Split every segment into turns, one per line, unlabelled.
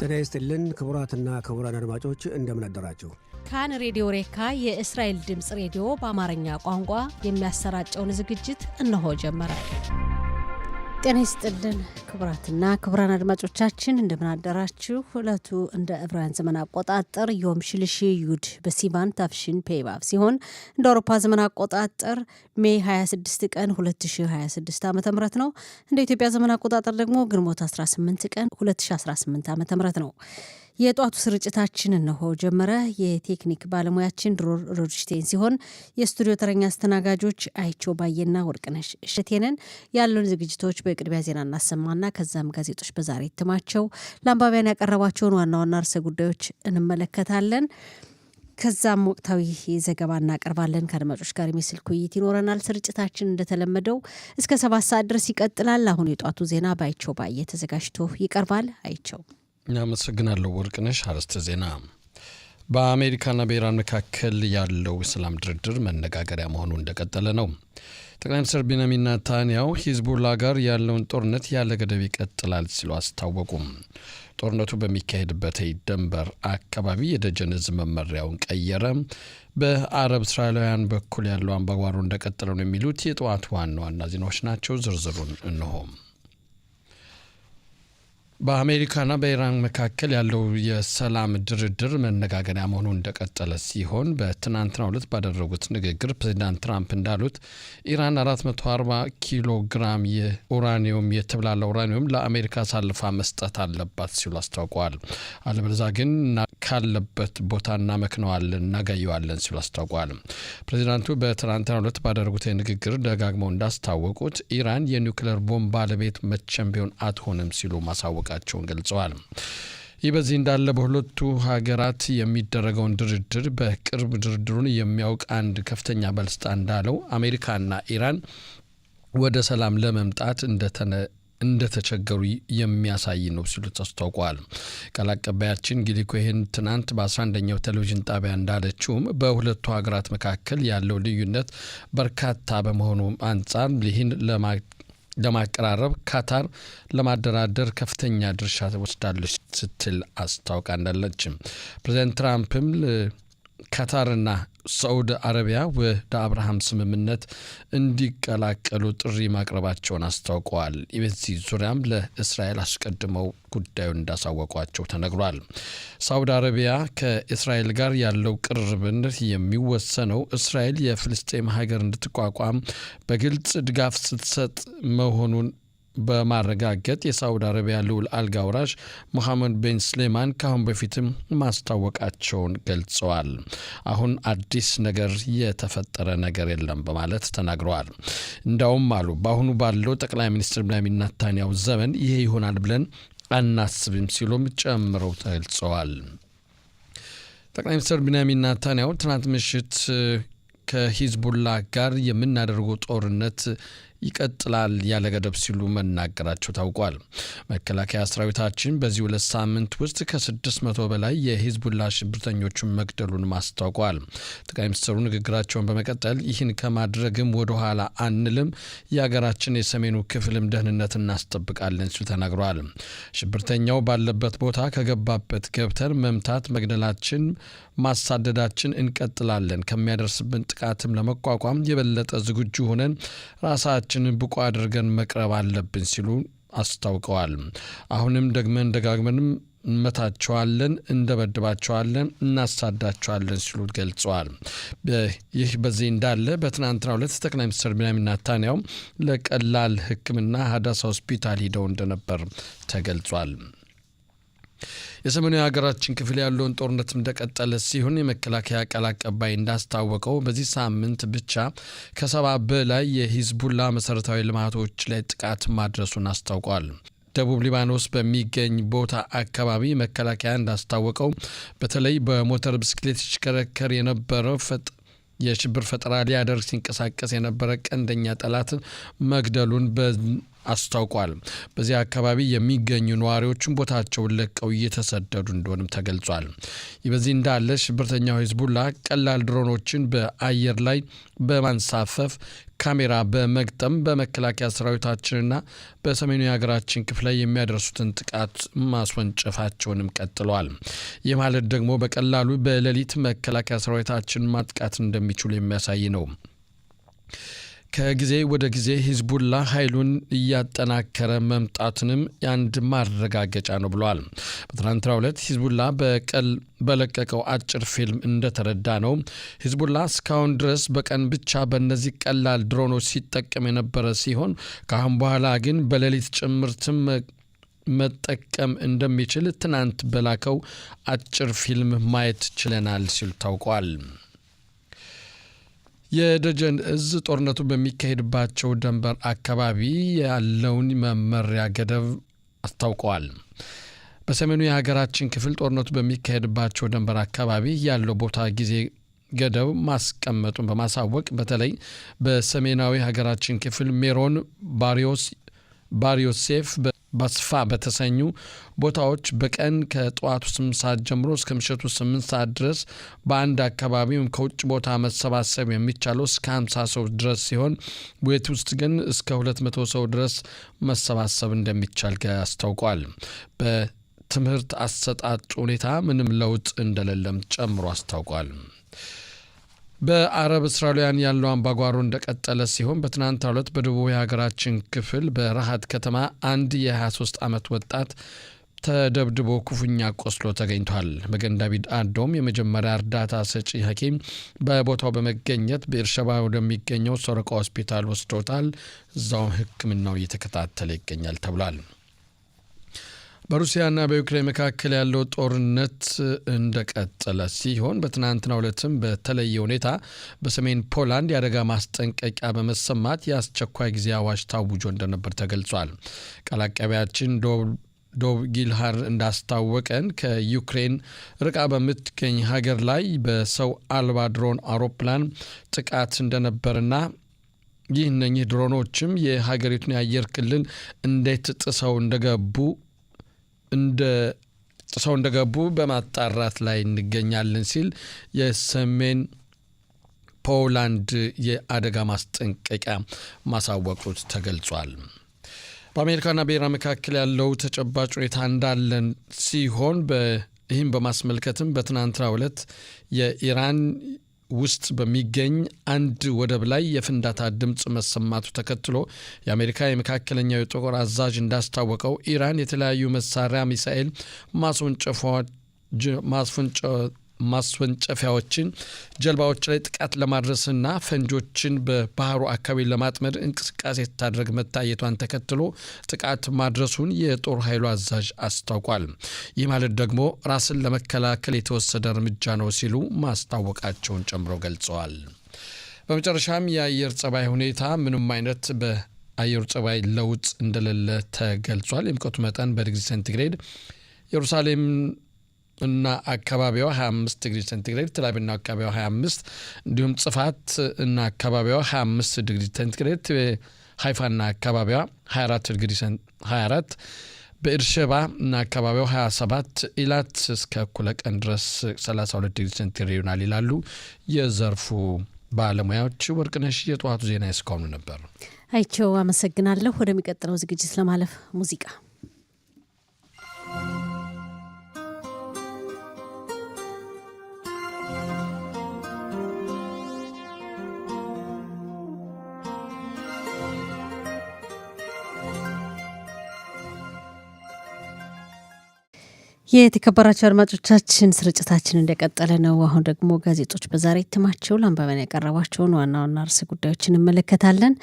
ጤና ይስጥልን ክቡራትና ክቡራን አድማጮች እንደምን አደራችሁ።
ካን ሬዲዮ ሬካ የእስራኤል ድምጽ ሬዲዮ በአማርኛ ቋንቋ የሚያሰራጨውን ዝግጅት እነሆ ጀመረ። ጤና ይስጥልን ክቡራትና ክቡራን አድማጮቻችን እንደምን አደራችሁ። ዕለቱ እንደ ዕብራውያን ዘመን አቆጣጠር ዮም ሽልሺ ዩድ በሲቫን ታፍሺን ፔቫቭ ሲሆን እንደ አውሮፓ ዘመን አቆጣጠር ሜይ 26 ቀን 2026 ዓ.ም ነው። እንደ ኢትዮጵያ ዘመን አቆጣጠር ደግሞ ግንቦት 18 ቀን 2018 ዓ.ም ነው። የጧቱ ስርጭታችን እነሆ ጀመረ። የቴክኒክ ባለሙያችን ድሮር ሮድሽቴን ሲሆን የስቱዲዮ ተረኛ አስተናጋጆች አይቸው ባየና ወርቅነሽ እሸቴነን። ያሉን ዝግጅቶች በቅድሚያ ዜና እናሰማና ከዛም ጋዜጦች በዛሬ እትማቸው ለአንባቢያን ያቀረባቸውን ዋና ዋና ርዕሰ ጉዳዮች እንመለከታለን። ከዛም ወቅታዊ ዘገባ እናቀርባለን። ከአድማጮች ጋር የስልክ ውይይት ይኖረናል። ስርጭታችን እንደተለመደው እስከ 7 ሰዓት ድረስ ይቀጥላል። አሁን የጧቱ ዜና ባይቸው ባየ ተዘጋጅቶ ይቀርባል። አይቸው
እናመሰግናለሁ ወርቅነሽ። አርዕስተ ዜና። በአሜሪካና በኢራን መካከል ያለው ሰላም ድርድር መነጋገሪያ መሆኑ እንደቀጠለ ነው። ጠቅላይ ሚኒስትር ቤንያሚን ኔታንያሁ ሂዝቡላ ጋር ያለውን ጦርነት ያለ ገደብ ይቀጥላል ሲሉ አስታወቁም። ጦርነቱ በሚካሄድበት ድንበር አካባቢ የደጀን ዕዝ መመሪያውን ቀየረ። በአረብ እስራኤላውያን በኩል ያለው አምባጓሮ እንደቀጠለ ነው የሚሉት የጠዋቱ ዋና ዋና ዜናዎች ናቸው። ዝርዝሩን እንሆ። በአሜሪካና በኢራን መካከል ያለው የሰላም ድርድር መነጋገሪያ መሆኑ እንደቀጠለ ሲሆን በትናንትናው ዕለት ባደረጉት ንግግር ፕሬዚዳንት ትራምፕ እንዳሉት ኢራን 440 ኪሎ ግራም የኡራኒየም የተብላላ ኡራኒየም ለአሜሪካ አሳልፋ መስጠት አለባት ሲሉ አስታውቀዋል። አለበለዚያ ግን ካለበት ቦታ እናመክነዋለን እናጋየዋለን ሲሉ አስታውቀዋል። ፕሬዚዳንቱ በትናንትናው ዕለት ባደረጉት ንግግር ደጋግመው እንዳስታወቁት ኢራን የኒውክሌር ቦምብ ባለቤት መቼም ቢሆን አትሆንም ሲሉ ማሳወቃቸውን ገልጸዋል። ይህ በዚህ እንዳለ በሁለቱ ሀገራት የሚደረገውን ድርድር በቅርብ ድርድሩን የሚያውቅ አንድ ከፍተኛ ባለስልጣን እንዳለው አሜሪካና ኢራን ወደ ሰላም ለመምጣት እንደተቸገሩ የሚያሳይ ነው ሲሉ አስታውቀዋል። ቃል አቀባያችን ጊሊ ኮሄን ትናንት በ11ኛው ቴሌቪዥን ጣቢያ እንዳለችውም በሁለቱ ሀገራት መካከል ያለው ልዩነት በርካታ በመሆኑ አንጻር ይህን ለማቀራረብ ካታር ለማደራደር ከፍተኛ ድርሻ ወስዳለች ስትል አስታውቃ እንዳለችም ፕሬዚዳንት ትራምፕም ካታርና ሳዑዲ አረቢያ ወደ አብርሃም ስምምነት እንዲቀላቀሉ ጥሪ ማቅረባቸውን አስታውቀዋል። በዚህ ዙሪያም ለእስራኤል አስቀድመው ጉዳዩን እንዳሳወቋቸው ተነግሯል። ሳዑዲ አረቢያ ከእስራኤል ጋር ያለው ቅርርብነት የሚወሰነው እስራኤል የፍልስጤም ሀገር እንድትቋቋም በግልጽ ድጋፍ ስትሰጥ መሆኑን በማረጋገጥ የሳዑዲ አረቢያ ልዑል አልጋ ወራሽ ሙሐመድ ቢን ስሌማን ካሁን በፊትም ማስታወቃቸውን ገልጸዋል። አሁን አዲስ ነገር የተፈጠረ ነገር የለም በማለት ተናግረዋል። እንዳውም አሉ በአሁኑ ባለው ጠቅላይ ሚኒስትር ቤንያሚን ኔታንያሁ ዘመን ይሄ ይሆናል ብለን አናስብም ሲሉም ጨምረው ገልጸዋል። ጠቅላይ ሚኒስትር ቤንያሚን ኔታንያሁ ትናንት ምሽት ከሂዝቡላ ጋር የምናደርገው ጦርነት ይቀጥላል ያለ ገደብ ሲሉ መናገራቸው ታውቋል። መከላከያ ሰራዊታችን በዚህ 2 ሳምንት ውስጥ ከ600 በላይ የሂዝቡላ ሽብርተኞችን መግደሉን ማስታውቋል። ጠቅላይ ሚኒስትሩ ንግግራቸውን በመቀጠል ይህን ከማድረግም ወደ ኋላ አንልም፣ የሀገራችን የሰሜኑ ክፍልም ደህንነት እናስጠብቃለን ሲሉ ተናግረዋል። ሽብርተኛው ባለበት ቦታ ከገባበት ገብተን መምታት፣ መግደላችን፣ ማሳደዳችን እንቀጥላለን። ከሚያደርስብን ጥቃትም ለመቋቋም የበለጠ ዝግጁ ሆነን ራሳችንን ብቁ አድርገን መቅረብ አለብን ሲሉ አስታውቀዋል። አሁንም ደጋግመን እንመታቸዋለን፣ እንደበድባቸዋለን፣ እናሳዳቸዋለን ሲሉ ገልጸዋል። ይህ በዚህ እንዳለ በትናንትናው ዕለት ጠቅላይ ሚኒስትር ቤንያሚን ኔታንያሁ ለቀላል ሕክምና ሀዳሳ ሆስፒታል ሄደው እንደነበር ተገልጿል። የሰሜኑ የሀገራችን ክፍል ያለውን ጦርነት እንደቀጠለ ሲሆን የመከላከያ ቃል አቀባይ እንዳስታወቀው በዚህ ሳምንት ብቻ ከ70 በላይ የሂዝቡላ መሰረታዊ ልማቶች ላይ ጥቃት ማድረሱን አስታውቋል። ደቡብ ሊባኖስ በሚገኝ ቦታ አካባቢ መከላከያ እንዳስታወቀው በተለይ በሞተር ብስክሌት ሲሽከረከር የነበረው የሽብር ፈጠራ ሊያደርግ ሲንቀሳቀስ የነበረ ቀንደኛ ጠላት መግደሉን አስታውቋል። በዚህ አካባቢ የሚገኙ ነዋሪዎችን ቦታቸውን ለቀው እየተሰደዱ እንደሆነም ተገልጿል። ይህ በዚህ እንዳለ ሽብርተኛው ሂዝቡላ ቀላል ድሮኖችን በአየር ላይ በማንሳፈፍ ካሜራ በመግጠም በመከላከያ ሰራዊታችንና በሰሜኑ የሀገራችን ክፍል ላይ የሚያደርሱትን ጥቃት ማስወንጨፋቸውንም ቀጥለዋል። ይህ ማለት ደግሞ በቀላሉ በሌሊት መከላከያ ሰራዊታችን ማጥቃት እንደሚችሉ የሚያሳይ ነው። ከጊዜ ወደ ጊዜ ሂዝቡላ ኃይሉን እያጠናከረ መምጣቱንም አንድ ማረጋገጫ ነው ብለዋል። በትናንትናው ዕለት ሂዝቡላ በለቀቀው አጭር ፊልም እንደተረዳ ነው ሂዝቡላ እስካሁን ድረስ በቀን ብቻ በእነዚህ ቀላል ድሮኖች ሲጠቀም የነበረ ሲሆን ከአሁን በኋላ ግን በሌሊት ጭምርትም መጠቀም እንደሚችል ትናንት በላከው አጭር ፊልም ማየት ችለናል ሲሉ ታውቋል። የደጀን እዝ ጦርነቱ በሚካሄድባቸው ድንበር አካባቢ ያለውን መመሪያ ገደብ አስታውቀዋል። በሰሜኑ የሀገራችን ክፍል ጦርነቱ በሚካሄድባቸው ድንበር አካባቢ ያለው ቦታ ጊዜ ገደብ ማስቀመጡን በማሳወቅ በተለይ በሰሜናዊ ሀገራችን ክፍል ሜሮን፣ ባሪዮሴፍ፣ ባስፋ በተሰኙ ቦታዎች በቀን ከጠዋቱ 8 ሰዓት ጀምሮ እስከ ምሽቱ 8 ሰዓት ድረስ በአንድ አካባቢ ከውጭ ቦታ መሰባሰብ የሚቻለው እስከ 50 ሰው ድረስ ሲሆን ቤት ውስጥ ግን እስከ 200 ሰው ድረስ መሰባሰብ እንደሚቻል አስታውቋል። በትምህርት አሰጣጥ ሁኔታ ምንም ለውጥ እንደሌለም ጨምሮ አስታውቋል። በአረብ እስራኤላውያን ያለው አምባጓሮ እንደቀጠለ ሲሆን በትናንትናው ዕለት በደቡብ የሀገራችን ክፍል በረሃት ከተማ አንድ የ23 ዓመት ወጣት ተደብድቦ ክፉኛ ቆስሎ ተገኝቷል። በገንዳቢድ አዶም የመጀመሪያ እርዳታ ሰጪ ሐኪም በቦታው በመገኘት በኤርሸባ ወደሚገኘው ሶረቃ ሆስፒታል ወስዶታል። እዛው ሕክምናው እየተከታተለ ይገኛል ተብሏል። በሩሲያና በዩክሬን መካከል ያለው ጦርነት እንደቀጠለ ሲሆን በትናንትናው ዕለትም በተለየ ሁኔታ በሰሜን ፖላንድ የአደጋ ማስጠንቀቂያ በመሰማት የአስቸኳይ ጊዜ አዋጅ ታውጆ እንደነበር ተገልጿል። ቃል አቀባያችን ዶብ ጊልሃር እንዳስታወቀን ከዩክሬን ርቃ በምትገኝ ሀገር ላይ በሰው አልባ ድሮን አውሮፕላን ጥቃት እንደነበርና እነኚህ ድሮኖችም የሀገሪቱን የአየር ክልል እንዴት ጥሰው እንደገቡ በማጣራት ላይ እንገኛለን ሲል የሰሜን ፖላንድ የአደጋ ማስጠንቀቂያ ማሳወቁ ተገልጿል። በአሜሪካና በኢራን መካከል ያለው ተጨባጭ ሁኔታ እንዳለን ሲሆን ይህም በማስመልከትም በትናንትናው ዕለት የኢራን ውስጥ በሚገኝ አንድ ወደብ ላይ የፍንዳታ ድምጽ መሰማቱ ተከትሎ የአሜሪካ የመካከለኛው የጦር አዛዥ እንዳስታወቀው ኢራን የተለያዩ መሳሪያ ሚሳኤል ማስወንጨፊያዎችን ጀልባዎች ላይ ጥቃት ለማድረስና ፈንጆችን በባህሩ አካባቢ ለማጥመድ እንቅስቃሴ ስታደርግ መታየቷን ተከትሎ ጥቃት ማድረሱን የጦር ኃይሉ አዛዥ አስታውቋል። ይህ ማለት ደግሞ ራስን ለመከላከል የተወሰደ እርምጃ ነው ሲሉ ማስታወቃቸውን ጨምሮ ገልጸዋል። በመጨረሻም የአየር ጸባይ ሁኔታ ምንም አይነት በአየር ጸባይ ለውጥ እንደሌለ ተገልጿል። የሙቀቱ መጠን በዲግሪ ሴንቲግሬድ ኢየሩሳሌም እና አካባቢዋ 25 ዲግሪ ሴንቲግሬድ፣ ተላቢና አካባቢዋ 25 እንዲሁም ጽፋት እና አካባቢዋ 25 ዲግሪ ሴንቲግሬድ፣ ሃይፋና አካባቢዋ 24 በኤርሸባ እና አካባቢዋ 27፣ ኢላት እስከ እኩለ ቀን ድረስ 32 ዲግሪ ሴንቲግሬድ ይሆናል ይላሉ የዘርፉ ባለሙያዎች። ወርቅነሽ የጠዋቱ ዜና እስካሁኑ ነበር።
አይቸው አመሰግናለሁ። ወደሚቀጥለው ዝግጅት ለማለፍ ሙዚቃ የተከበራቸው አድማጮቻችን ስርጭታችን እንደቀጠለ ነው። አሁን ደግሞ ጋዜጦች በዛሬ እትማቸው ለአንባቢያን ያቀረቧቸውን ዋና ዋና ርዕሰ ጉዳዮችን እንመለከታለን።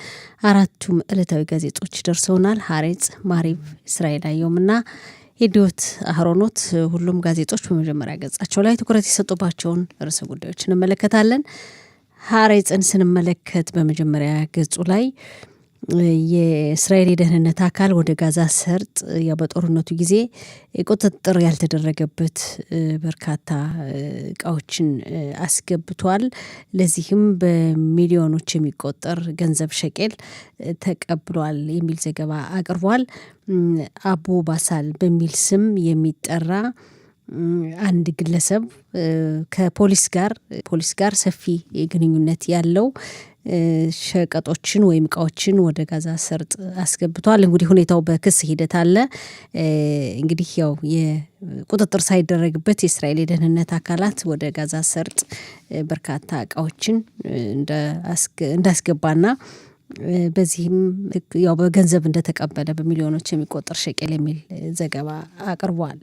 አራቱም ዕለታዊ ጋዜጦች ደርሰውናል። ሀሬጽ፣ ማሪቭ፣ እስራኤል አየሁምና የዲዮት አህሮኖት ሁሉም ጋዜጦች በመጀመሪያ ገጻቸው ላይ ትኩረት የሰጡባቸውን ርዕሰ ጉዳዮች እንመለከታለን። ሀሬጽን ስንመለከት በመጀመሪያ ገጹ ላይ የእስራኤል የደህንነት አካል ወደ ጋዛ ሰርጥ በጦርነቱ ጊዜ ቁጥጥር ያልተደረገበት በርካታ እቃዎችን አስገብቷል። ለዚህም በሚሊዮኖች የሚቆጠር ገንዘብ ሸቄል ተቀብሏል የሚል ዘገባ አቅርቧል። አቡ ባሳል በሚል ስም የሚጠራ አንድ ግለሰብ ከፖሊስ ጋር ሰፊ ግንኙነት ያለው ሸቀጦችን ወይም እቃዎችን ወደ ጋዛ ሰርጥ አስገብቷል። እንግዲህ ሁኔታው በክስ ሂደት አለ። እንግዲህ ያው የቁጥጥር ሳይደረግበት የእስራኤል የደህንነት አካላት ወደ ጋዛ ሰርጥ በርካታ እቃዎችን እንዳስገባና በዚህም ያው በገንዘብ እንደተቀበለ በሚሊዮኖች የሚቆጠር ሸቄል የሚል ዘገባ አቅርቧል።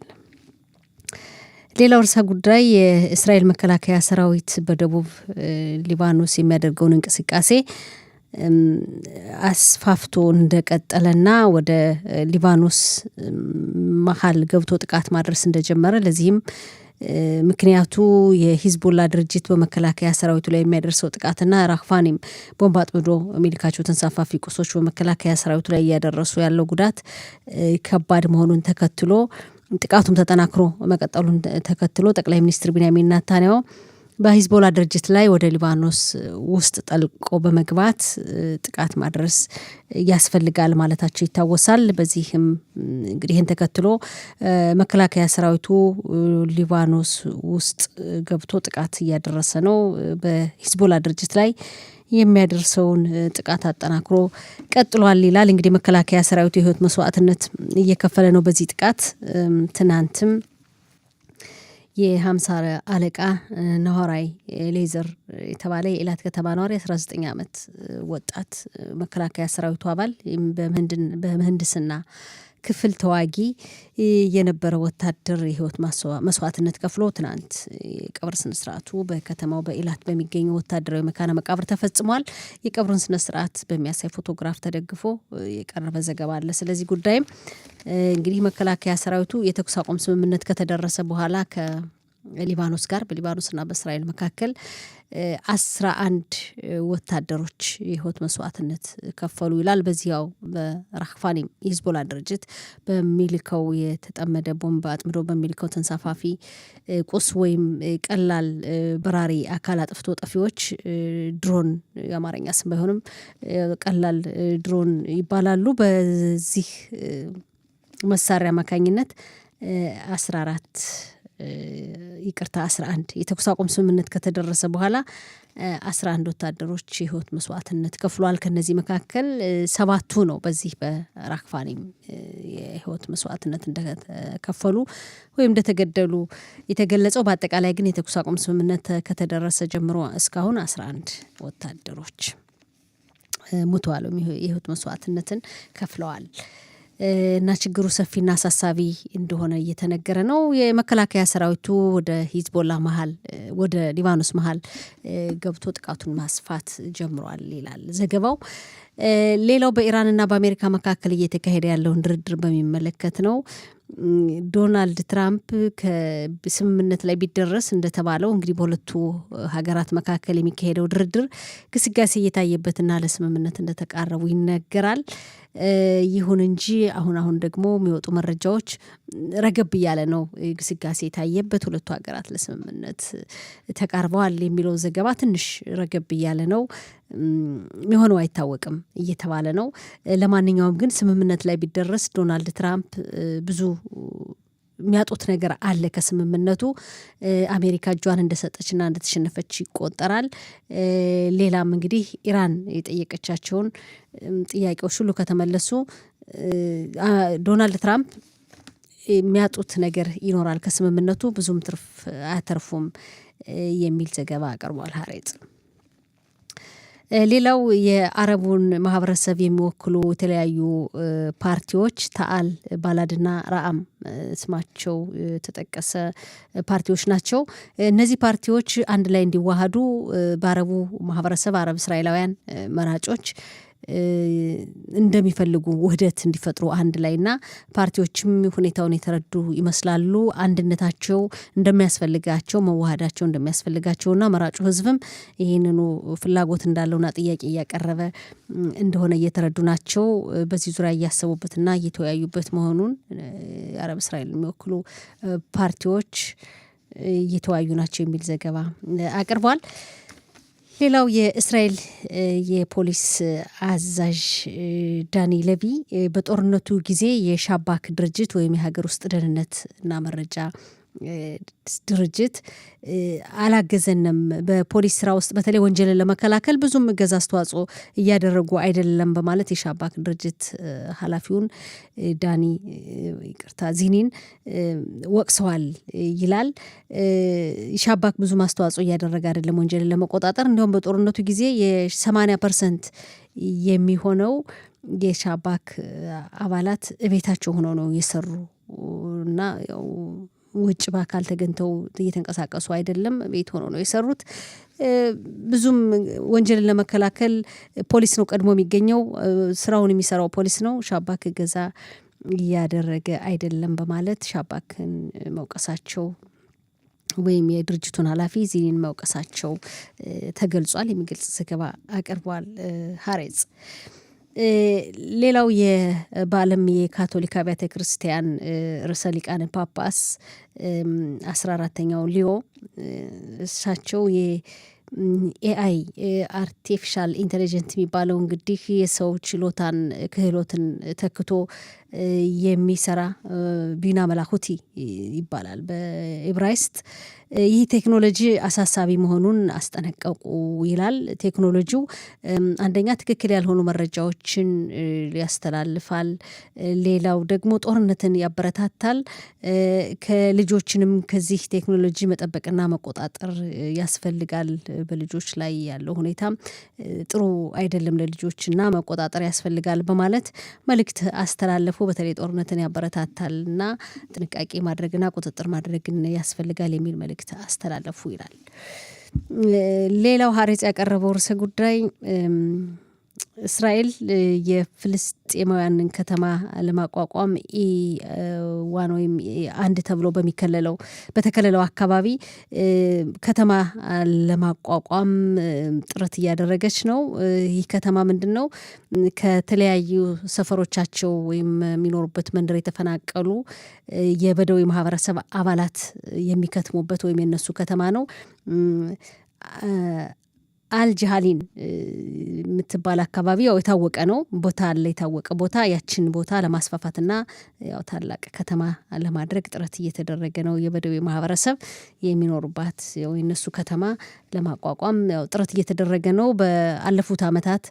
ሌላው ርዕሰ ጉዳይ የእስራኤል መከላከያ ሰራዊት በደቡብ ሊባኖስ የሚያደርገውን እንቅስቃሴ አስፋፍቶ እንደቀጠለና ወደ ሊባኖስ መሀል ገብቶ ጥቃት ማድረስ እንደጀመረ ለዚህም ምክንያቱ የሂዝቦላ ድርጅት በመከላከያ ሰራዊቱ ላይ የሚያደርሰው ጥቃትና ራክፋኒም ቦምብ አጥምዶ የሚልካቸው ተንሳፋፊ ቁሶች በመከላከያ ሰራዊቱ ላይ እያደረሱ ያለው ጉዳት ከባድ መሆኑን ተከትሎ ጥቃቱም ተጠናክሮ መቀጠሉን ተከትሎ ጠቅላይ ሚኒስትር ቢንያሚን ኔታንያሁ በሂዝቦላ ድርጅት ላይ ወደ ሊባኖስ ውስጥ ጠልቆ በመግባት ጥቃት ማድረስ ያስፈልጋል ማለታቸው ይታወሳል። በዚህም እንግዲህ ይህን ተከትሎ መከላከያ ሰራዊቱ ሊባኖስ ውስጥ ገብቶ ጥቃት እያደረሰ ነው። በሂዝቦላ ድርጅት ላይ የሚያደርሰውን ጥቃት አጠናክሮ ቀጥሏል ይላል። እንግዲህ መከላከያ ሰራዊቱ የህይወት መስዋዕትነት እየከፈለ ነው በዚህ ጥቃት። ትናንትም የ50 አለቃ ነሆራይ ሌዘር የተባለ የኢላት ከተማ ነዋሪ 19 ዓመት ወጣት መከላከያ ሰራዊቱ አባል በምህንድስና ክፍል ተዋጊ የነበረ ወታደር የህይወት መስዋዕትነት ከፍሎ ትናንት የቀብር ስነስርዓቱ በከተማው በኢላት በሚገኘው ወታደራዊ መካነ መቃብር ተፈጽሟል። የቀብሩን ስነስርዓት በሚያሳይ ፎቶግራፍ ተደግፎ የቀረበ ዘገባ አለ። ስለዚህ ጉዳይም እንግዲህ መከላከያ ሰራዊቱ የተኩስ አቁም ስምምነት ከተደረሰ በኋላ ከሊባኖስ ጋር በሊባኖስና በእስራኤል መካከል 11 ወታደሮች የህይወት መስዋዕትነት ከፈሉ ይላል። በዚያው በራክፋኒም የሂዝቦላ ድርጅት በሚልከው የተጠመደ ቦምብ አጥምዶ በሚልከው ተንሳፋፊ ቁስ ወይም ቀላል በራሪ አካል አጥፍቶ ጠፊዎች ድሮን የአማርኛ ስም ባይሆንም ቀላል ድሮን ይባላሉ። በዚህ መሳሪያ አማካኝነት 11 የተኩስ አቁም ስምምነት ከተደረሰ በኋላ 11 ወታደሮች የህይወት መስዋዕትነት ከፍሏል። ከነዚህ መካከል 7ቱ ነው በዚህ በራክፋኒም የህይወት መስዋዕትነት እንደከፈሉ ወይም እንደተገደሉ የተገለጸው። በአጠቃላይ ግን የተኩስ አቁም ስምምነት ከተደረሰ ጀምሮ እስካሁን 11 ወታደሮች ሙተዋል፣ የህይወት መስዋዕትነትን ከፍለዋል። እና ችግሩ ሰፊና አሳሳቢ እንደሆነ እየተነገረ ነው። የመከላከያ ሰራዊቱ ወደ ሂዝቦላ መሀል ወደ ሊባኖስ መሀል ገብቶ ጥቃቱን ማስፋት ጀምሯል ይላል ዘገባው። ሌላው በኢራንና በአሜሪካ መካከል እየተካሄደ ያለውን ድርድር በሚመለከት ነው። ዶናልድ ትራምፕ ከስምምነት ላይ ቢደረስ እንደተባለው እንግዲህ በሁለቱ ሀገራት መካከል የሚካሄደው ድርድር ግስጋሴ እየታየበትና ለስምምነት እንደተቃረቡ ይነገራል። ይሁን እንጂ አሁን ደግሞ የሚወጡ መረጃዎች ረገብ እያለ ነው ግስጋሴ የታየበት፣ ሁለቱ ሀገራት ለስምምነት ተቃርበዋል የሚለው ዘገባ ትንሽ ረገብ እያለ ነው፣ የሚሆነው አይታወቅም እየተባለ ነው። ለማንኛውም ግን ስምምነት ላይ ቢደረስ ዶናልድ ትራምፕ ብዙ የሚያጡት ነገር አለ ከስምምነቱ። አሜሪካ እጇን እንደሰጠችና እንደተሸነፈች ይቆጠራል። ሌላም እንግዲህ ኢራን የጠየቀቻቸውን ጥያቄዎች ሁሉ ከተመለሱ ዶናልድ ትራምፕ የሚያጡት ነገር ይኖራል ከስምምነቱ፣ ብዙም ትርፍ አያተርፉም የሚል ዘገባ አቅርቧል ሀሬጽ። ሌላው የአረቡን ማህበረሰብ የሚወክሉ የተለያዩ ፓርቲዎች ተአል፣ ባላድና ራአም ስማቸው ተጠቀሰ ፓርቲዎች ናቸው። እነዚህ ፓርቲዎች አንድ ላይ እንዲዋሃዱ በአረቡ ማህበረሰብ አረብ እስራኤላውያን መራጮች እንደሚፈልጉ ውህደት እንዲፈጥሩ አንድ ላይና ፓርቲዎችም ሁኔታውን የተረዱ ይመስላሉ። አንድነታቸው እንደሚያስፈልጋቸው መዋሃዳቸው እንደሚያስፈልጋቸውና መራጩ ህዝብም ይህንኑ ፍላጎት እንዳለውና ጥያቄ እያቀረበ እንደሆነ እየተረዱ ናቸው። በዚህ ዙሪያ እያሰቡበትና እየተወያዩበት መሆኑን የአረብ እስራኤል የሚወክሉ ፓርቲዎች እየተወያዩ ናቸው የሚል ዘገባ አቅርቧል። ሌላው የእስራኤል የፖሊስ አዛዥ ዳኒ ለቪ በጦርነቱ ጊዜ የሻባክ ድርጅት ወይም የሀገር ውስጥ ደህንነት እና መረጃ ድርጅት አላገዘንም፣ በፖሊስ ስራ ውስጥ በተለይ ወንጀልን ለመከላከል ብዙም እገዛ አስተዋጽኦ እያደረጉ አይደለም በማለት የሻባክ ድርጅት ኃላፊውን ዳኒ ዚኒን ወቅሰዋል ይላል። ሻባክ ብዙ አስተዋጽኦ እያደረገ አይደለም ወንጀልን ለመቆጣጠር፣ እንዲሁም በጦርነቱ ጊዜ የ80% የሚሆነው የሻባክ አባላት እቤታቸው ሆነው ነው የሰሩ እና ያው ውጭ በአካል ተገኝተው እየተንቀሳቀሱ አይደለም፣ ቤት ሆኖ ነው የሰሩት። ብዙም ወንጀልን ለመከላከል ፖሊስ ነው ቀድሞ የሚገኘው፣ ስራውን የሚሰራው ፖሊስ ነው፣ ሻባክ እገዛ እያደረገ አይደለም በማለት ሻባክን መውቀሳቸው ወይም የድርጅቱን ኃላፊ ዚኒን መውቀሳቸው ተገልጿል። የሚገልጽ ዘገባ አቅርቧል ሀሬጽ። ሌላው በዓለም የካቶሊክ አብያተ ክርስቲያን ርዕሰ ሊቃነ ጳጳስ 14ኛው ሊዮ እሳቸው የኤአይ አርቲፊሻል ኢንቴሊጀንት የሚባለው እንግዲህ የሰው ችሎታን ክህሎትን ተክቶ የሚሰራ ቢና መላኩቲ ይባላል በኢብራይስጥ። ይህ ቴክኖሎጂ አሳሳቢ መሆኑን አስጠነቀቁ ይላል። ቴክኖሎጂው አንደኛ ትክክል ያልሆኑ መረጃዎችን ያስተላልፋል፣ ሌላው ደግሞ ጦርነትን ያበረታታል። ከልጆችንም ከዚህ ቴክኖሎጂ መጠበቅና መቆጣጠር ያስፈልጋል። በልጆች ላይ ያለው ሁኔታ ጥሩ አይደለም ለልጆችና መቆጣጠር ያስፈልጋል በማለት መልእክት አስተላለፉ። በተለይ ጦርነትን ያበረታታልና ጥንቃቄ ማድረግና ቁጥጥር ማድረግን ያስፈልጋል የሚል መልእክት አስተላለፉ ይላል። ሌላው ሀሬጽ ያቀረበው ርዕሰ ጉዳይ እስራኤል የፍልስጤማውያንን ከተማ ለማቋቋም ዋን ወይም አንድ ተብሎ በተከለለው አካባቢ ከተማ ለማቋቋም ጥረት እያደረገች ነው። ይህ ከተማ ምንድን ነው? ከተለያዩ ሰፈሮቻቸው ወይም የሚኖሩበት መንደር የተፈናቀሉ የበደዊ ማህበረሰብ አባላት የሚከትሙበት ወይም የነሱ ከተማ ነው። አልጅሃሊን የምትባል አካባቢ ያው የታወቀ ነው ቦታ አለ፣ የታወቀ ቦታ። ያችን ቦታ ለማስፋፋትና ያው ታላቅ ከተማ ለማድረግ ጥረት እየተደረገ ነው። የበደዊ ማህበረሰብ የሚኖሩባት ያው የነሱ ከተማ ለማቋቋም ያው ጥረት እየተደረገ ነው። በአለፉት ዓመታት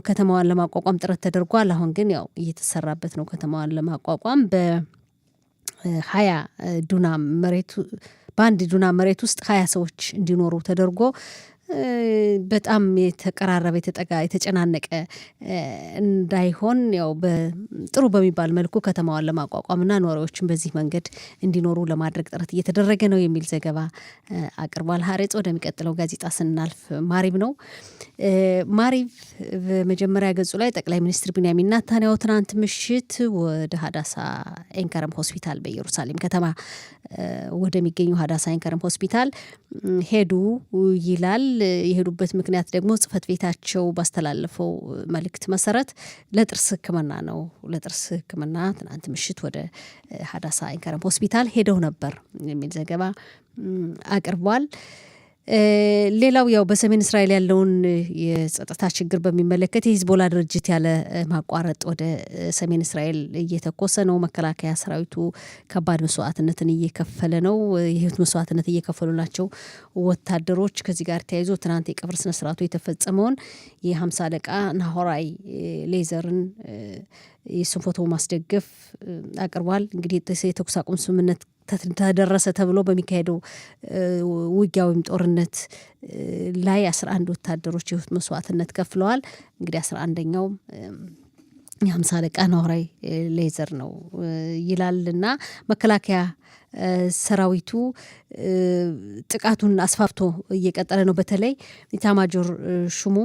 ከተማዋን ለማቋቋም ጥረት ተደርጓል። አሁን ግን ያው እየተሰራበት ነው። ከተማዋን ለማቋቋም በ20 ዱናም መሬት በአንድ ዱናም መሬት ውስጥ 20 ሰዎች እንዲኖሩ ተደርጎ በጣም የተቀራረበ የተጨናነቀ እንዳይሆን ያው ጥሩ በሚባል መልኩ ከተማዋን ለማቋቋምና ነዋሪዎችን በዚህ መንገድ እንዲኖሩ ለማድረግ ጥረት እየተደረገ ነው የሚል ዘገባ አቅርቧል ሀሬጽ። ወደሚቀጥለው ጋዜጣ ስናልፍ ማሪብ ነው። ማሪብ በመጀመሪያ ገጹ ላይ ጠቅላይ ሚኒስትር ቢንያሚን ኔታንያሁ ትናንት ምሽት ወደ ሀዳሳ ኤንከረም ሆስፒታል በኢየሩሳሌም ከተማ ወደሚገኙ ሀዳሳ ኤንከረም ሆስፒታል ሄዱ ይላል። የሄዱበት ምክንያት ደግሞ ጽህፈት ቤታቸው ባስተላለፈው መልእክት መሰረት ለጥርስ ሕክምና ነው። ለጥርስ ሕክምና ትናንት ምሽት ወደ ሀዳሳ ኤንከረም ሆስፒታል ሄደው ነበር የሚል ዘገባ አቅርቧል። ሌላው ያው በሰሜን እስራኤል ያለውን የጸጥታ ችግር በሚመለከት የሂዝቦላ ድርጅት ያለ ማቋረጥ ወደ ሰሜን እስራኤል እየተኮሰ ነው። መከላከያ ሰራዊቱ ከባድ መስዋዕትነትን እየከፈለ ነው። የህይወት መስዋዕትነት እየከፈሉ ናቸው ወታደሮች። ከዚህ ጋር ተያይዞ ትናንት የቀብር ስነስርዓቱ የተፈጸመውን የ50 አለቃ ናሆራይ ሌዘርን የሱን ፎቶ ማስደገፍ አቅርቧል። እንግዲህ የተኩስ አቁም ስምምነት ተደረሰ ተብሎ በሚካሄደው ውጊያ ወይም ጦርነት ላይ 11 ወታደሮች የህይወት መስዋዕትነት ከፍለዋል። እንግዲህ 11ኛው የ50 አለቃ ናሆራይ ሌዘር ነው ይላልና መከላከያ ሰራዊቱ ጥቃቱን አስፋፍቶ እየቀጠለ ነው። በተለይ ኢታማጆር ሹሙ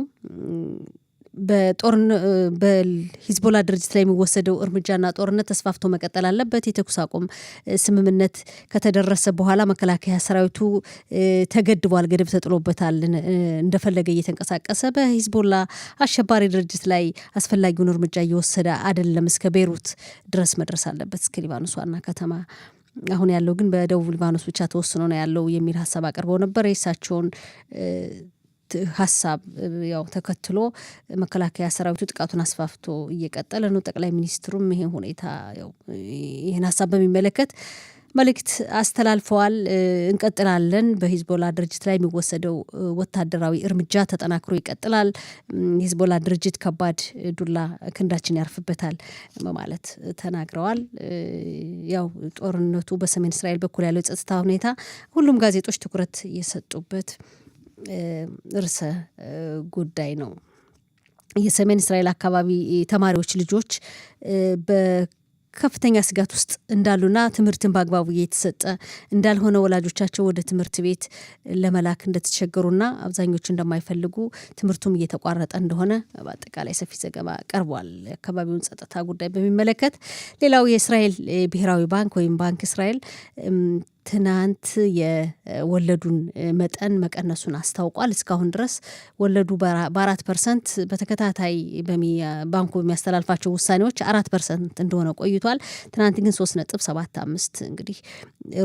በሂዝቦላ ድርጅት ላይ የሚወሰደው እርምጃና ጦርነት ተስፋፍቶ መቀጠል አለበት። የተኩስ አቁም ስምምነት ከተደረሰ በኋላ መከላከያ ሰራዊቱ ተገድቧል፣ ገደብ ተጥሎበታል። እንደፈለገ እየተንቀሳቀሰ በሂዝቦላ አሸባሪ ድርጅት ላይ አስፈላጊውን እርምጃ እየወሰደ አይደለም። እስከ ቤይሩት ድረስ መድረስ አለበት፣ እስከ ሊባኖስ ዋና ከተማ። አሁን ያለው ግን በደቡብ ሊባኖስ ብቻ ተወስኖ ነው ያለው የሚል ሀሳብ አቅርበው ነበር። የእሳቸውን ሀሳብ ያው ተከትሎ መከላከያ ሰራዊቱ ጥቃቱን አስፋፍቶ እየቀጠለ ነው። ጠቅላይ ሚኒስትሩም ይሄን ሁኔታ ያው ይሄን ሀሳብ በሚመለከት መልእክት አስተላልፈዋል። እንቀጥላለን፣ በሂዝቦላ ድርጅት ላይ የሚወሰደው ወታደራዊ እርምጃ ተጠናክሮ ይቀጥላል፣ የሂዝቦላ ድርጅት ከባድ ዱላ ክንዳችን ያርፍበታል በማለት ተናግረዋል። ያው ጦርነቱ በሰሜን እስራኤል በኩል ያለው የጸጥታ ሁኔታ ሁሉም ጋዜጦች ትኩረት የሰጡበት ርዕሰ ጉዳይ ነው። የሰሜን እስራኤል አካባቢ ተማሪዎች ልጆች በከፍተኛ ስጋት ውስጥ እንዳሉና ትምህርትን በአግባቡ እየተሰጠ እንዳልሆነ ወላጆቻቸው ወደ ትምህርት ቤት ለመላክ እንደተቸገሩና አብዛኞቹ እንደማይፈልጉ ትምህርቱም እየተቋረጠ እንደሆነ በአጠቃላይ ሰፊ ዘገባ ቀርቧል። የአካባቢውን ጸጥታ ጉዳይ በሚመለከት ሌላው የእስራኤል ብሔራዊ ባንክ ወይም ባንክ እስራኤል ትናንት የወለዱን መጠን መቀነሱን አስታውቋል። እስካሁን ድረስ ወለዱ በ4% በተከታታይ ባንኩ በሚያስተላልፋቸው ውሳኔዎች 4% እንደሆነ ቆይቷል። ትናንት ግን 3.75 እንግዲህ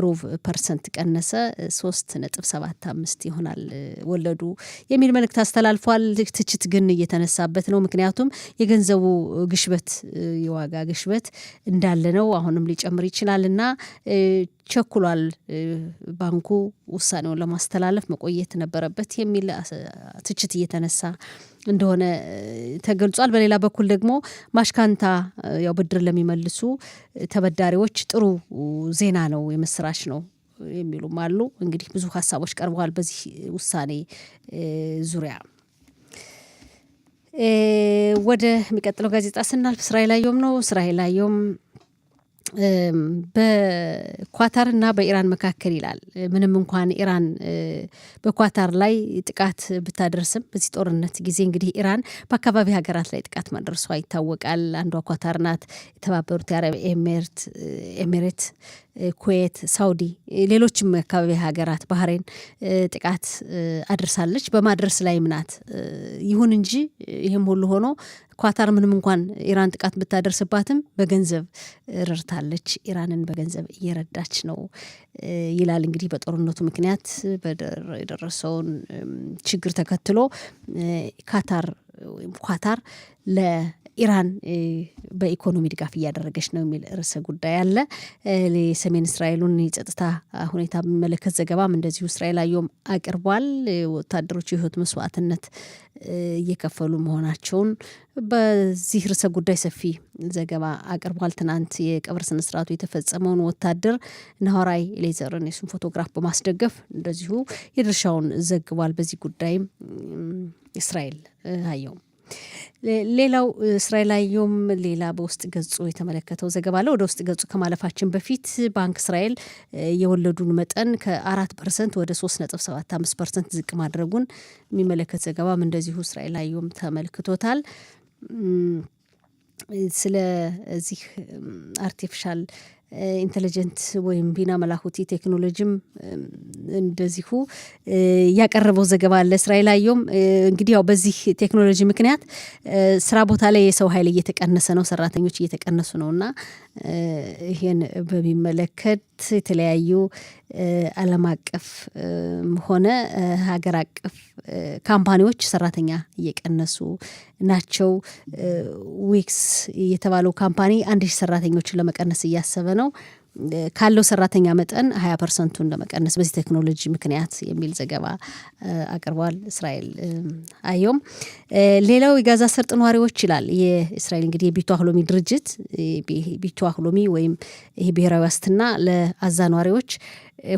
ሩብ ፐርሰንት ቀነሰ፣ 3.75 ይሆናል ወለዱ የሚል መልእክት አስተላልፏል። ትችት ግን እየተነሳበት ነው። ምክንያቱም የገንዘቡ ግሽበት፣ የዋጋ ግሽበት እንዳለ ነው። አሁንም ሊጨምር ይችላል እና ቸኩሏል ባንኩ ውሳኔውን ለማስተላለፍ መቆየት ነበረበት የሚል ትችት እየተነሳ እንደሆነ ተገልጿል። በሌላ በኩል ደግሞ ማሽካንታ ያው ብድር ለሚመልሱ ተበዳሪዎች ጥሩ ዜና ነው፣ የምስራች ነው የሚሉም አሉ። እንግዲህ ብዙ ሀሳቦች ቀርበዋል በዚህ ውሳኔ ዙሪያ። ወደ የሚቀጥለው ጋዜጣ ስናልፍ እስራኤል አየሁም ነው። እስራኤል አየሁም በኳታርና በኢራን መካከል ይላል። ምንም እንኳን ኢራን በኳታር ላይ ጥቃት ብታደርስም በዚህ ጦርነት ጊዜ እንግዲህ ኢራን በአካባቢ ሀገራት ላይ ጥቃት ማድረሷ ይታወቃል። አንዷ ኳታር ናት። የተባበሩት የአረብ ኤሜሬት፣ ኩዌት፣ ሳውዲ፣ ሌሎችም አካባቢ ሀገራት፣ ባህሬን ጥቃት አድርሳለች፣ በማድረስ ላይም ናት። ይሁን እንጂ ይህም ሁሉ ሆኖ ኳታር ምንም እንኳን ኢራን ጥቃት ብታደርስባትም በገንዘብ ረድታለች፣ ኢራንን በገንዘብ እየረዳች ነው ይላል። እንግዲህ በጦርነቱ ምክንያት የደረሰውን ችግር ተከትሎ ኳታር ለኢራን በኢኮኖሚ ድጋፍ እያደረገች ነው የሚል ርዕሰ ጉዳይ አለ። የሰሜን እስራኤሉን የጸጥታ ሁኔታ በሚመለከት ዘገባም እንደዚሁ እስራኤል አየሁም አቅርቧል። ወታደሮች የህይወት መስዋዕትነት እየከፈሉ መሆናቸውን በዚህ ርዕሰ ጉዳይ ሰፊ ዘገባ አቅርቧል። ትናንት የቀብር ስነስርዓቱ የተፈጸመውን ወታደር ናሆራይ ሌዘርን የሱን ፎቶግራፍ በማስደገፍ እንደዚሁ የድርሻውን ዘግቧል። በዚህ ጉዳይም እስራኤል አየሁም። ሌላው እስራኤል አየሁም ሌላ በውስጥ ገጹ የተመለከተው ዘገባ አለ። ወደ ውስጥ ገጹ ከማለፋችን በፊት ባንክ እስራኤል የወለዱን መጠን ከ4% ወደ 3.75% ዝቅ ማድረጉን የሚመለከት ዘገባም እንደዚሁ እስራኤል አየሁም ተመልክቶታል። ስለዚህ አርቲፊሻል ኢንቴሊጀንት ወይም ቢና መላኩቲ ቴክኖሎጂም እንደዚሁ ያቀረበው ዘገባ አለ። እስራኤል አየሁም እንግዲህ ያው በዚህ ቴክኖሎጂ ምክንያት ስራ ቦታ ላይ የሰው ኃይል እየተቀነሰ ነው፣ ሰራተኞች እየተቀነሱ ነው እና ይሄን በሚመለከት የተለያዩ ዓለም አቀፍ ሆነ ሀገር አቀፍ ካምፓኒዎች ሰራተኛ እየቀነሱ ናቸው። ዊክስ የተባለው ካምፓኒ 1000 ሰራተኞችን ለመቀነስ እያሰበ ነው። ካለው ሰራተኛ መጠን 20%ን ለመቀነስ በዚህ ቴክኖሎጂ ምክንያት የሚል ዘገባ አቅርቧል። እስራኤል አየሁም ሌላው የጋዛ ሰርጥ ነዋሪዎች ይላል። የእስራኤል እንግዲህ የቢቱ አህሎሚ ድርጅት ቢቱ አህሎሚ ወይም ይሄ ብሔራዊ ዋስትና ለአዛ ነዋሪዎች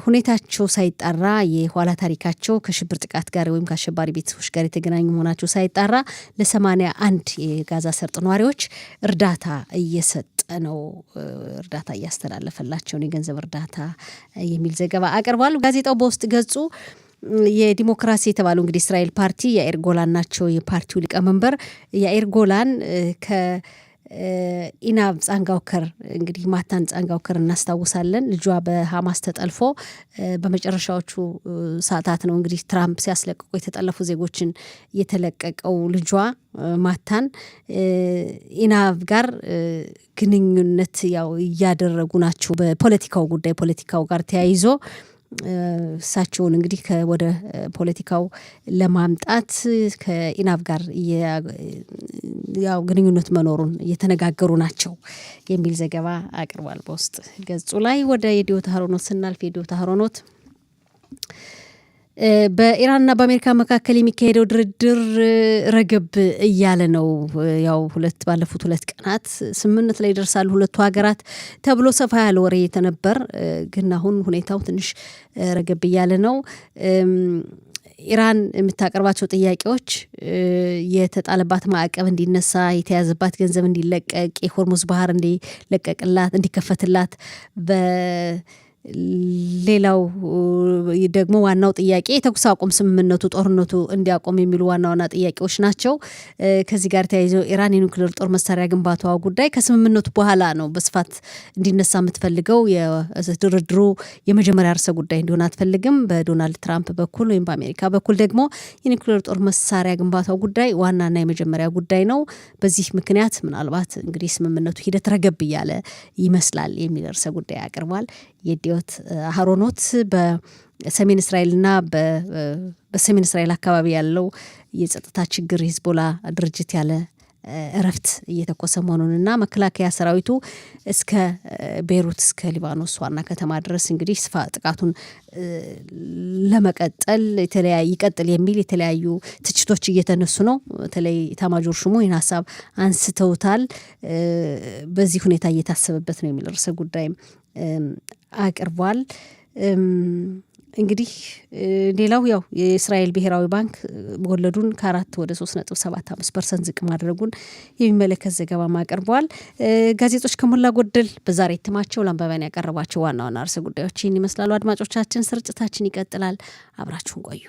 ሁኔታቸው ሳይጣራ የኋላ ታሪካቸው ከሽብር ጥቃት ጋር ወይም ከአሸባሪ ቤተሰቦች ጋር የተገናኙ መሆናቸው ሳይጣራ ለ81 የጋዛ ሰርጥ ነዋሪዎች እርዳታ እየሰጠ ነው። እርዳታ እያስተላለፈላቸውን የገንዘብ እርዳታ የሚል ዘገባ አቅርቧል። ጋዜጣው በውስጥ ገጹ የዲሞክራሲ የተባለው እንግዲህ እስራኤል ፓርቲ ያኢር ጎላን ናቸው የፓርቲው ሊቀመንበር። ያኢር ጎላን ኢናብ ጻንጋውከር እንግዲህ ማታን ጻንጋውከር እናስታውሳለን። ልጇ በሐማስ ተጠልፎ በመጨረሻዎቹ ሰዓታት ነው እንግዲህ ትራምፕ ሲያስለቅቁ የተጠለፉ ዜጎችን የተለቀቀው ልጇ ማታን ኢናብ ጋር ግንኙነት ያው እያደረጉ ናቸው በፖለቲካው ጉዳይ ፖለቲካው ጋር ተያይዞ እሳቸውን እንግዲህ ወደ ፖለቲካው ለማምጣት ከኢናብ ጋር ያው ግንኙነት መኖሩን እየተነጋገሩ ናቸው የሚል ዘገባ አቅርቧል በውስጥ ገጹ ላይ። ወደ የዲዮት አህሮኖት ስናልፍ የዲዮት አህሮኖት በኢራንና በአሜሪካ መካከል የሚካሄደው ድርድር ረገብ እያለ ነው። ያው ባለፉት 2 ቀናት ስምምነት ላይ ይደርሳሉ ሁለቱ ሀገራት ተብሎ ሰፋ ያለ ወሬ የተነበር፣ ግን አሁን ሁኔታው ትንሽ ረገብ እያለ ነው። ኢራን የምታቀርባቸው ጥያቄዎች የተጣለባት ማዕቀብ እንዲነሳ፣ የተያዘባት ገንዘብ እንዲለቀቅ፣ የሆርሙዝ ባህር እንዲከፈትላት፣ ሌላው ደግሞ ዋናው ጥያቄ የተኩስ አቁም ስምምነቱ ጦርነቱ እንዲያቆም የሚሉ ዋና ጥያቄዎች ናቸው። ከዚህ ጋር ተያይዘው ኢራን የኒውክሌር ጦር መሳሪያ ግንባታዋ ጉዳይ ከስምምነቱ በኋላ ነው በስፋት እንዲነሳ የምትፈልገው። የድርድሩ የመጀመሪያ ርዕሰ ጉዳይ እንዲሆን አትፈልግም። በዶናልድ ትራምፕ በኩል ወይም በአሜሪካ በኩል ደግሞ የኒውክሌር ጦር መሳሪያ ግንባታው ጉዳይ ዋናና የመጀመሪያ ጉዳይ ነው። በዚህ ምክንያት ምናልባት እንግዲህ ስምምነቱ ሂደት ረገብ እያለ ይመስላል የሚል ርዕሰ ጉዳይ አቅርቧል። የዲዮት አህሮኖት በሰሜን እስራኤልና በሰሜን እስራኤል አካባቢ ያለው የጸጥታ ችግር ሂዝቦላ ድርጅት ያለ እረፍት እየተኮሰ መሆኑንና መከላከያ ሰራዊቱ እስከ ቤይሩት እስከ ሊባኖስ ዋና ከተማ ድረስ እንግዲህ ጥቃቱን ለመቀጠል ይቀጥል የሚል የተለያዩ ትችቶች እየተነሱ ነው። በተለይ ኤታማዦር ሹሙ ይህን ሀሳብ አንስተውታል። በዚህ ሁኔታ እየታሰበበት ነው የሚል ርዕሰ ጉዳይም አቅርቧል። እንግዲህ ሌላው ያው የእስራኤል ብሔራዊ ባንክ ወለዱን ከ4 ወደ 3.75% ዝቅ ማድረጉን የሚመለከት ዘገባ አቅርቧል። ጋዜጦች ከሞላ ጎደል በዛሬ እትማቸው ለአንባቢያን ያቀረቧቸው ዋና ርዕሰ ጉዳዮች ይህን ይመስላሉ። አድማጮቻችን፣ ስርጭታችን ይቀጥላል። አብራችሁን ቆዩ።